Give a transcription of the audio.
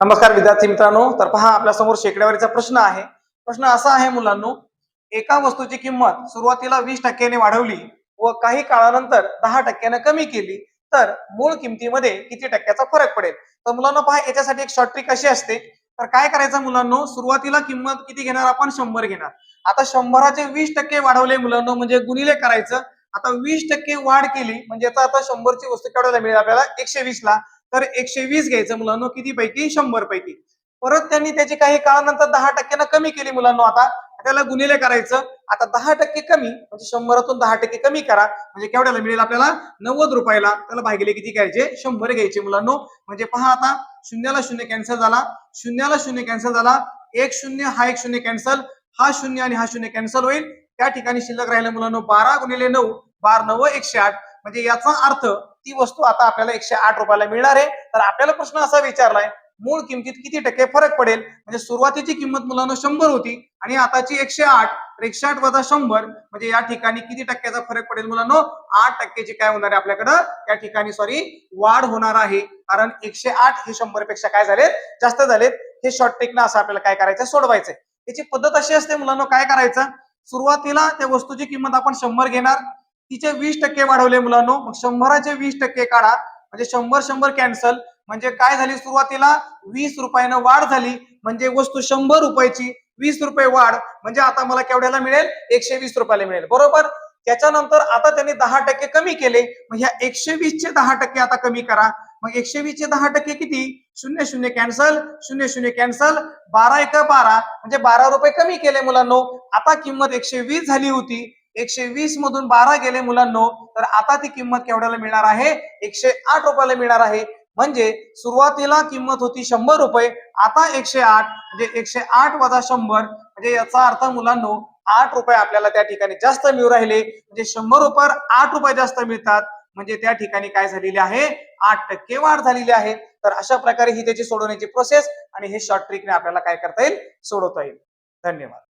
नमस्कार विद्यार्थी मित्रांनो, तर पहा आपल्या समोर शेकड्यावरचा प्रश्न आहे. प्रश्न असा आहे मुलांनो, एका वस्तूची किंमत सुरुवातीला 20% वाढवली व काही काळानंतर 10% कमी केली तर मूळ किमतीमध्ये किती टक्क्याचा फरक पडेल? तर मुलांनो पहा, याच्यासाठी एक शॉर्ट ट्रिक अशी असते. तर काय करायचं मुलांनो, सुरुवातीला किंमत किती घेणार आपण? 100 घेणार. आता 100चे 20% वाढवले मुलांनो, म्हणजे गुणिले करायचं. आता 20% वाढ केली म्हणजे आता 100ची वस्तू केवढ्याला मिळेल आपल्याला? 120 ला. तर 120 घ्यायचं मुलांनो, किती पैकी? 100 पैकी. परत त्यांनी त्याची काही काळानंतर 10% कमी केली मुलांनो. आता त्याला गुणिले करायचं. आता 10% कमी म्हणजे 100तून 10% कमी करा म्हणजे केवढ्याला मिळेल आपल्याला? 90 रुपयाला. त्याला भागिले किती घ्यायचे? 100 घ्यायचे मुलांनो. म्हणजे पहा, आता शून्याला शून्य कॅन्सल झाला, शून्याला शून्य कॅन्सल झाला, एक शून्य हा एक शून्य कॅन्सल, हा शून्य आणि हा शून्य कॅन्सल होईल. त्या ठिकाणी शिल्लक राहिलं मुलांनो 12 गुणिले 9, 12 9 108. म्हणजे याचा अर्थ ती वस्तू आता आपल्याला 108 रुपयाला मिळणार आहे. तर आपल्याला प्रश्न असा विचारलाय, मूळ किमतीत किती टक्के फरक पडेल? म्हणजे सुरुवातीची किंमत मुलांना 100 होती आणि आताची 108. 108 वजा 100 म्हणजे या ठिकाणी किती टक्क्याचा फरक पडेल मुलांनो? 8%ची काय होणार आहे आपल्याकडं या ठिकाणी? वाढ होणार आहे. कारण 108 हे 100 पेक्षा काय झालेत? जास्त झालेत. हे शॉर्ट ट्रिक ना असं आपल्याला काय करायचं? सोडवायचंय. त्याची पद्धत अशी असते मुलांनो, काय करायचं? सुरुवातीला त्या वस्तूची किंमत आपण 100 घेणार, तिचे 20% वाढवले मुलांनो, मग 100चे 20% काढा म्हणजे 100 कॅन्सल. म्हणजे काय झाली? सुरुवातीला 20 रुपयानं वाढ झाली म्हणजे वस्तू 100 रुपयाची 20 रुपये वाढ म्हणजे आता मला केवढ्याला मिळेल? 120 रुपयाला मिळेल, बरोबर. त्याच्यानंतर आता त्यांनी 10% कमी केले. मग ह्या 120चे 10% आता कमी करा. मग 120चे 10% किती? 0 0 कॅन्सल, 0 0 कॅन्सल, 12 1 12 म्हणजे 12 रुपये कमी केले मुलांनो. आता किंमत 120 झाली होती, 120 मधून 12 गेले मुलांनो, तर आता ती किंमत केवढ्याला मिळणार आहे? 108 रुपयाला मिळणार आहे. म्हणजे सुरुवातीला किंमत होती 100 रुपये, आता 108 म्हणजे 108 वजा 100 म्हणजे याचा अर्थ मुलांनो 8 रुपये आपल्याला त्या ठिकाणी जास्त मिळू राहिले. म्हणजे 100 रुपयावर 8 रुपये जास्त मिळतात. म्हणजे त्या ठिकाणी काय झालेली आहे? 8% वाढ झालेली आहे. तर अशा प्रकारे ही त्याची सोडवण्याची प्रोसेस आणि हे शॉर्ट ट्रिकने आपल्याला काय करता येईल? सोडवता येईल. धन्यवाद.